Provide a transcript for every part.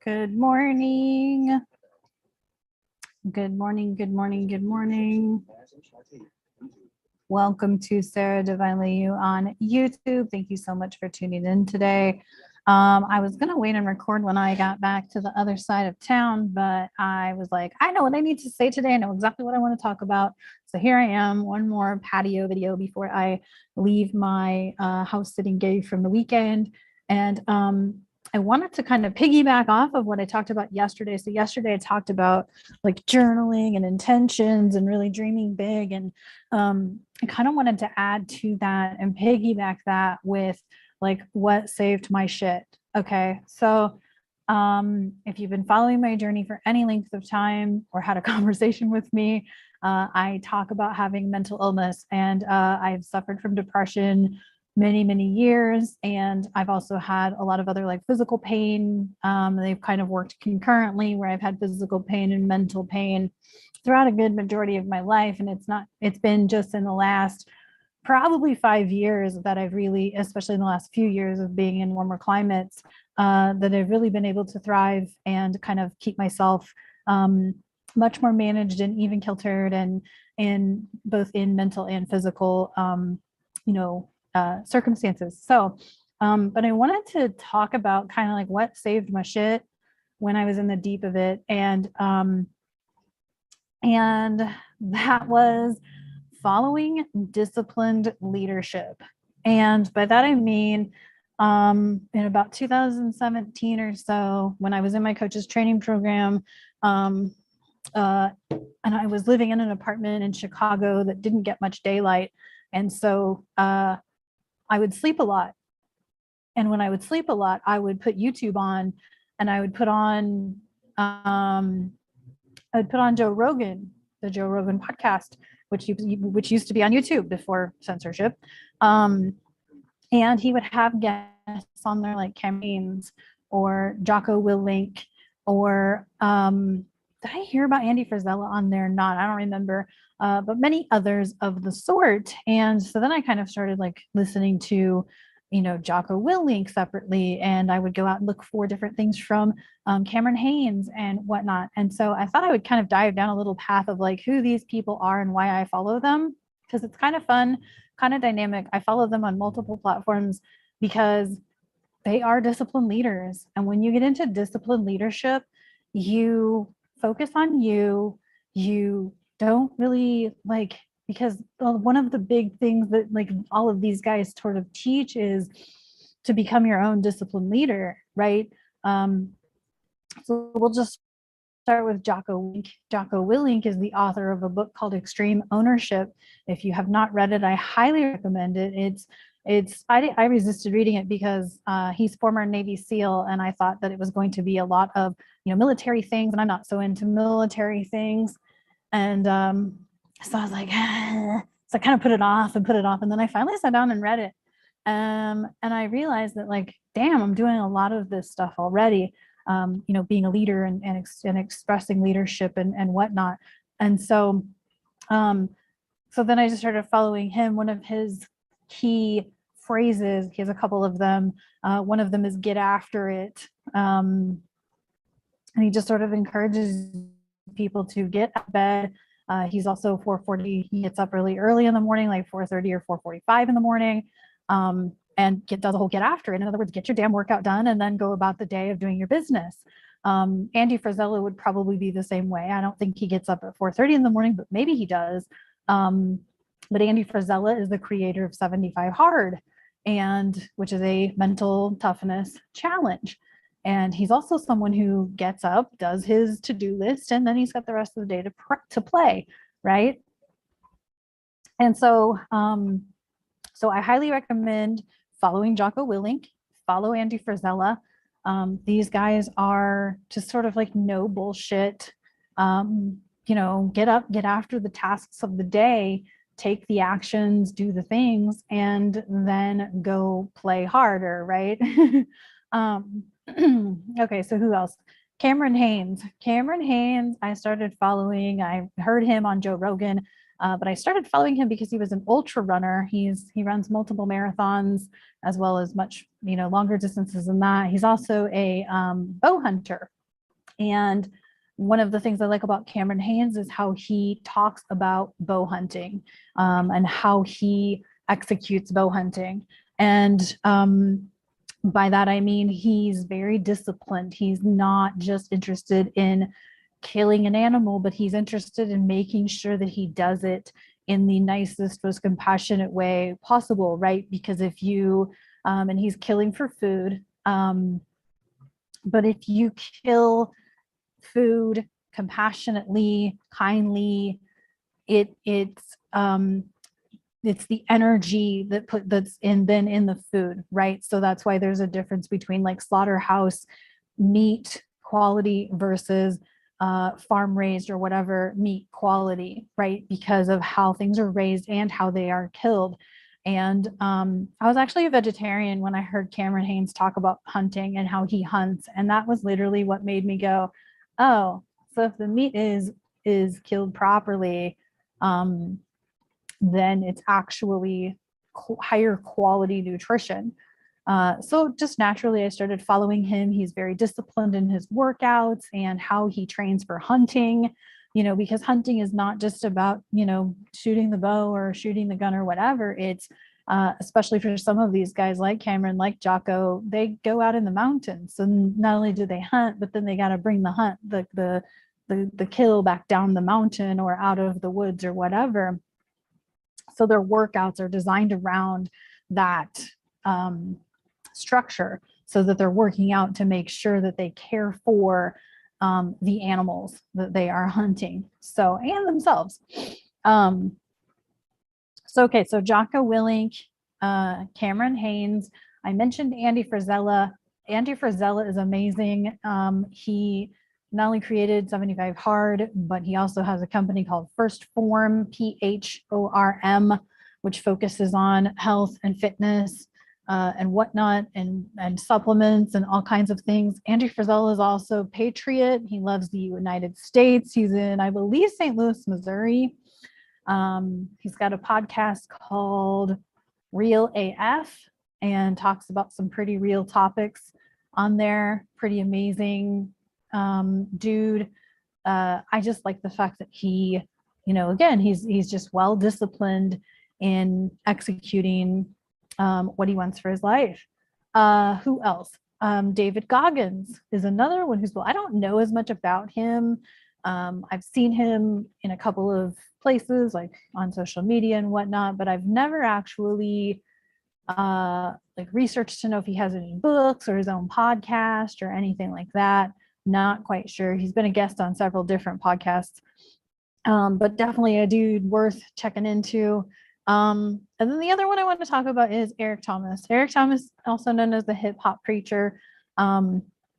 Good morning. Good morning, good morning, good morning. Welcome to Saradivinelyyou on YouTube. Thank you so much for tuning in today. I was going to wait and record when I got back to the other side of town, but I was like, I know what I need to say today. I know exactly what I want to talk about. So here I am, one more patio video before I leave my house sitting gig from the weekend. And I wanted to kind of piggyback off of what I talked about yesterday. So yesterday I talked about like journaling and intentions and really dreaming big. And I kind of wanted to add to that and piggyback that with like what saved my shit. Okay. So if you've been following my journey for any length of time or had a conversation with me, I talk about having mental illness, and I've suffered from depression many years, and I've also had a lot of other like physical pain. They've kind of worked concurrently, where I've had physical pain and mental pain throughout a good majority of my life. And it's been just in the last probably 5 years that I've really, especially in the last few years of being in warmer climates, that I've really been able to thrive and kind of keep myself much more managed and even kiltered, and in both in mental and physical circumstances. So but I wanted to talk about kind of like what saved my shit when I was in the deep of it, and that was following disciplined leadership. And by that I mean in about 2017 or so, when I was in my coach's training program, and I was living in an apartment in Chicago that didn't get much daylight. And so I would sleep a lot. And when I would sleep a lot, I would put YouTube on, and I would put on Joe Rogan, the Joe Rogan podcast, which used to be on YouTube before censorship. And he would have guests on there like Campaigns or Jocks Willink, or did I hear about Andy Frisella on there? Not, I don't remember, but many others of the sort. And so then I kind of started like listening to, Jocks Willink separately, and I would go out and look for different things from Cameron Haynes and whatnot. And so I thought I would kind of dive down a little path of like who these people are and why I follow them, because it's kind of fun, kind of dynamic. I follow them on multiple platforms because they are disciplined leaders. And when you get into disciplined leadership, you focus on you don't really like, because one of the big things that like all of these guys sort of teach is to become your own disciplined leader, right? So we'll just start with Jocks Willink. Jocks Willink is the author of a book called Extreme Ownership. If you have not read it, I highly recommend it. I resisted reading it because he's former Navy SEAL, and I thought that it was going to be a lot of military things, and I'm not so into military things. And so I was like, so I kind of put it off, and then I finally sat down and read it. And I realized that like, damn, I'm doing a lot of this stuff already, being a leader and expressing leadership and whatnot. And so, so then I just started following him. One of his key phrases, he has a couple of them. One of them is get after it. And he just sort of encourages people to get out of bed. He's also 4:40. He gets up really early in the morning, like 4:30 or 4:45 in the morning, and does the whole get after it. In other words, get your damn workout done and then go about the day of doing your business. Andy Frisella would probably be the same way. I don't think he gets up at 4:30 in the morning, but maybe he does. But Andy Frisella is the creator of 75 Hard, which is a mental toughness challenge. And he's also someone who gets up, does his to-do list, and then he's got the rest of the day to play, right? And so, so I highly recommend following Jocks Willink, follow Andy Frisella. These guys are just sort of like no bullshit, get up, get after the tasks of the day, take the actions, do the things, and then go play harder, right? Okay, so who else? Cameron Hanes. Cameron Hanes, I started following. I heard him on Joe Rogan, but I started following him because he was an ultra runner. He runs multiple marathons as well as much, longer distances than that. He's also a bow hunter. And one of the things I like about Cameron Hanes is how he talks about bow hunting and how he executes bow hunting. And by that, I mean, he's very disciplined. He's not just interested in killing an animal, but he's interested in making sure that he does it in the nicest, most compassionate way possible, right? Because if you, and he's killing for food, but if you kill food compassionately, kindly, it's the energy that's in the food, right? So that's why there's a difference between like slaughterhouse meat quality versus farm raised or whatever meat quality, right? Because of how things are raised and how they are killed. And I was actually a vegetarian when I heard Cameron Hanes talk about hunting and how he hunts, and that was literally what made me go, oh, so if the meat is killed properly, then it's actually higher quality nutrition. So just naturally, I started following him. He's very disciplined in his workouts and how he trains for hunting, because hunting is not just about, shooting the bow or shooting the gun or whatever. It's especially for some of these guys like Cameron, like Jocko, they go out in the mountains. So not only do they hunt, but then they got to bring the kill back down the mountain or out of the woods or whatever. So their workouts are designed around that structure so that they're working out to make sure that they care for the animals that they are hunting, so, and themselves. So Jocks Willink, Cameron Hanes. I mentioned Andy Frisella. Andy Frisella is amazing. He not only created 75 Hard, but he also has a company called First Form, PHORM, which focuses on health and fitness and whatnot, and supplements and all kinds of things. Andy Frisella is also a patriot. He loves the United States. He's in, I believe, St. Louis, Missouri. He's got a podcast called Real AF and talks about some pretty real topics on there. Pretty amazing dude. I just like the fact that he, again, he's just well disciplined in executing what he wants for his life. Who else? David Goggins is another one who's, well, I don't know as much about him. I've seen him in a couple of places, like on social media and whatnot, but I've never actually researched to know if he has any books or his own podcast or anything like that. Not quite sure. He's been a guest on several different podcasts, but definitely a dude worth checking into. And then the other one I want to talk about is Eric Thomas. Eric Thomas, also known as the hip hop preacher.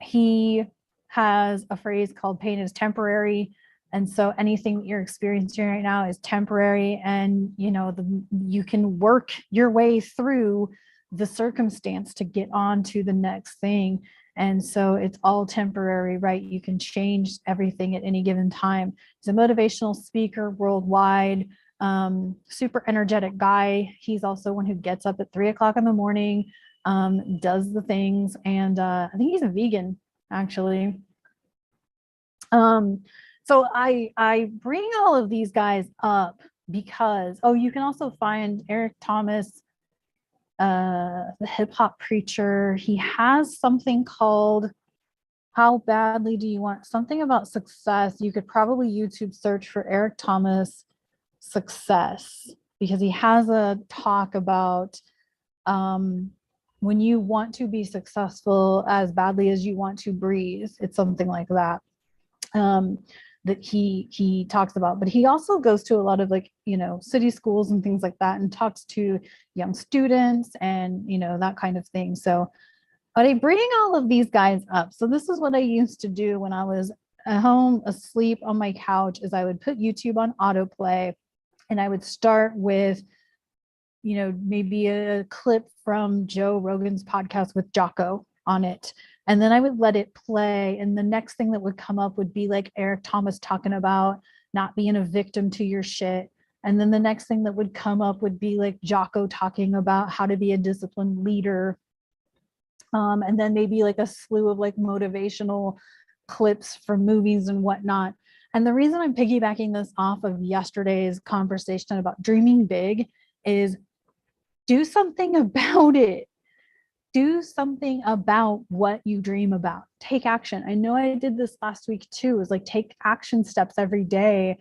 He has a phrase called pain is temporary. And so anything that you're experiencing right now is temporary, and you can work your way through the circumstance to get on to the next thing. And so it's all temporary, right? You can change everything at any given time. He's a motivational speaker worldwide, super energetic guy. He's also one who gets up at 3 o'clock in the morning, does the things. And I think he's a vegan, actually. So I bring all of these guys up because, you can also find Eric Thomas, the hip hop preacher. He has something called How Badly Do You Want, something about success. You could probably YouTube search for Eric Thomas success, because he has a talk about when you want to be successful as badly as you want to breathe. It's something like that. That he talks about, but he also goes to a lot of city schools and things like that and talks to young students and that kind of thing. So, but I bring all of these guys up. So this is what I used to do when I was at home asleep on my couch, is I would put YouTube on autoplay, and I would start with maybe a clip from Joe Rogan's podcast with Jocko on it. And then I would let it play. And the next thing that would come up would be like Eric Thomas talking about not being a victim to your shit. And then the next thing that would come up would be like Jocko talking about how to be a disciplined leader. And then maybe like a slew of like motivational clips from movies and whatnot. And the reason I'm piggybacking this off of yesterday's conversation about dreaming big is do something about it. Do something about what you dream about. Take action. I know I did this last week too, is like take action steps every day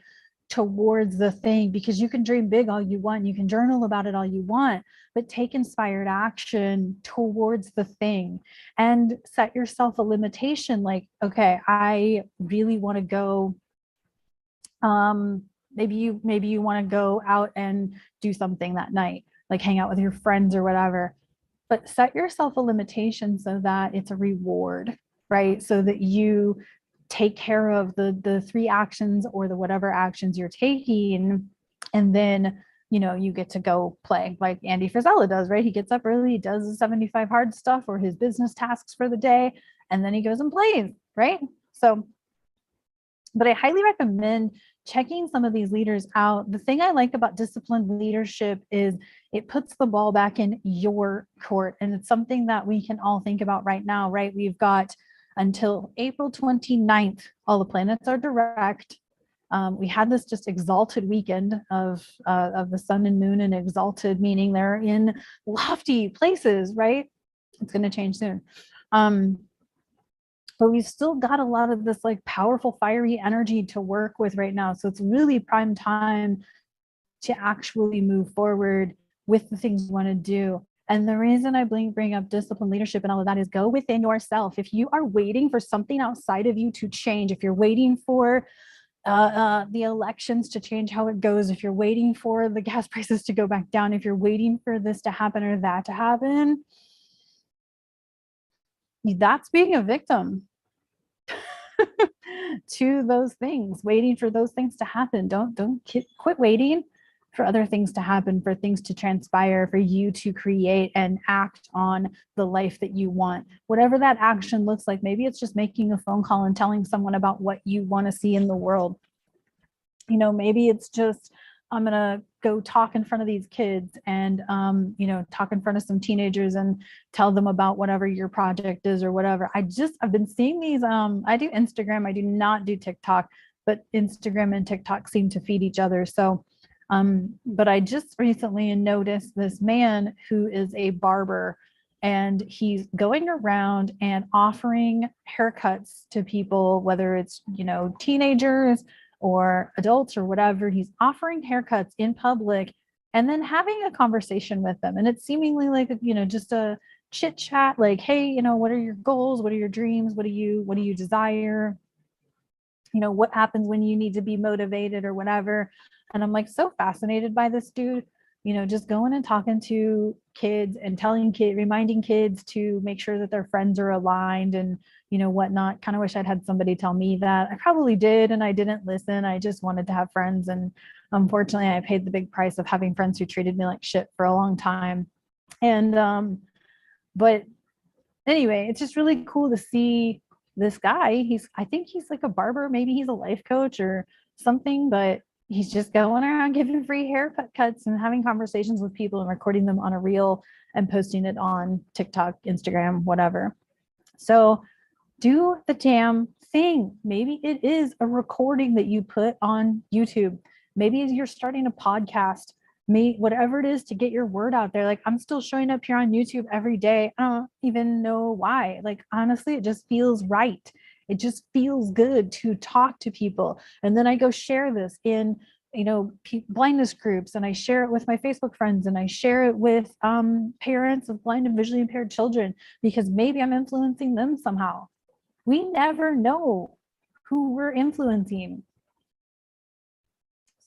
towards the thing, because you can dream big all you want. You can journal about it all you want, but take inspired action towards the thing and set yourself a limitation. Like, okay, I really want to go, maybe you want to go out and do something that night, like hang out with your friends or whatever, but set yourself a limitation so that it's a reward, right? So that you take care of the 3 actions or the whatever actions you're taking, and then you get to go play like Andy Frisella does, right? He gets up early, he does the 75 hard stuff or his business tasks for the day, and then he goes and plays, right? So, but I highly recommend checking some of these leaders out. The thing I like about disciplined leadership is it puts the ball back in your court. And it's something that we can all think about right now, right? We've got until April 29th, all the planets are direct. We had this just exalted weekend of the sun and moon, and exalted meaning they're in lofty places, right? It's going to change soon. But we've still got a lot of this like powerful, fiery energy to work with right now. So it's really prime time to actually move forward with the things you want to do. And the reason I bring up discipline, leadership, and all of that is go within yourself. If you are waiting for something outside of you to change, if you're waiting for the elections to change how it goes, if you're waiting for the gas prices to go back down, if you're waiting for this to happen or that to happen, that's being a victim to those things, waiting for those things to happen. Don't quit waiting for other things to happen, for things to transpire, for you to create and act on the life that you want. Whatever that action looks like, maybe it's just making a phone call and telling someone about what you want to see in the world. Maybe it's just, I'm going to go talk in front of these kids and, talk in front of some teenagers and tell them about whatever your project is or whatever. I've been seeing these, I do Instagram, I do not do TikTok, but Instagram and TikTok seem to feed each other. So, but I just recently noticed this man who is a barber, and he's going around and offering haircuts to people, whether it's, teenagers or adults or whatever. He's offering haircuts in public and then having a conversation with them. And it's seemingly like, just a chit chat, like, hey, what are your goals? What are your dreams? What do you desire? What happens when you need to be motivated or whatever. And I'm like so fascinated by this dude, just going and talking to kids and reminding kids to make sure that their friends are aligned and, whatnot. Kind of wish I'd had somebody tell me that. I probably did, and I didn't listen. I just wanted to have friends. And unfortunately, I paid the big price of having friends who treated me like shit for a long time. And, but anyway, it's just really cool to see this guy. I think he's like a barber, maybe he's a life coach or something, but he's just going around giving free haircut cuts and having conversations with people and recording them on a reel and posting it on TikTok, Instagram, whatever. So do the damn thing. Maybe it is a recording that you put on YouTube. Maybe you're starting a podcast, whatever it is to get your word out there. Like, I'm still showing up here on YouTube every day. I don't even know why. Like, honestly, it just feels right. It just feels good to talk to people. And then I go share this in, blindness groups, and I share it with my Facebook friends, and I share it with parents of blind and visually impaired children, because maybe I'm influencing them somehow. We never know who we're influencing.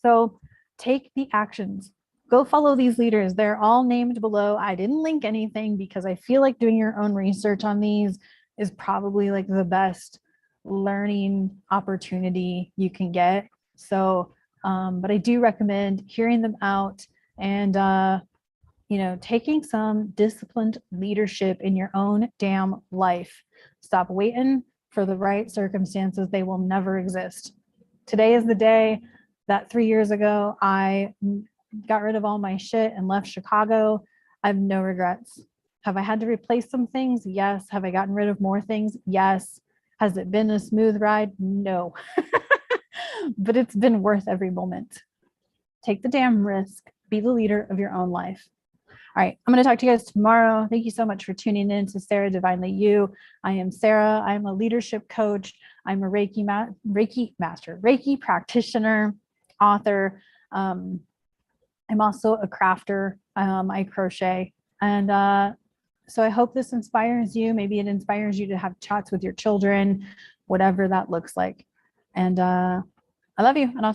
So take the actions. Go follow these leaders. They're all named below. I didn't link anything because I feel like doing your own research on these is probably like the best learning opportunity you can get. So, but I do recommend hearing them out and, taking some disciplined leadership in your own damn life. Stop waiting for the right circumstances. They will never exist. Today is the day that 3 years ago, I got rid of all my shit and left Chicago. I have no regrets. Have I had to replace some things? Yes. Have I gotten rid of more things? Yes. Has it been a smooth ride? No. But it's been worth every moment. Take the damn risk. Be the leader of your own life. All right, I'm going to talk to you guys tomorrow. Thank you so much for tuning in to Saradivinelyyou. I am Sarah. I'm a leadership coach. I'm a Reiki master, Reiki practitioner, author. I'm also a crafter. I crochet. And so I hope this inspires you. Maybe it inspires you to have chats with your children, whatever that looks like. And I love you. And I'll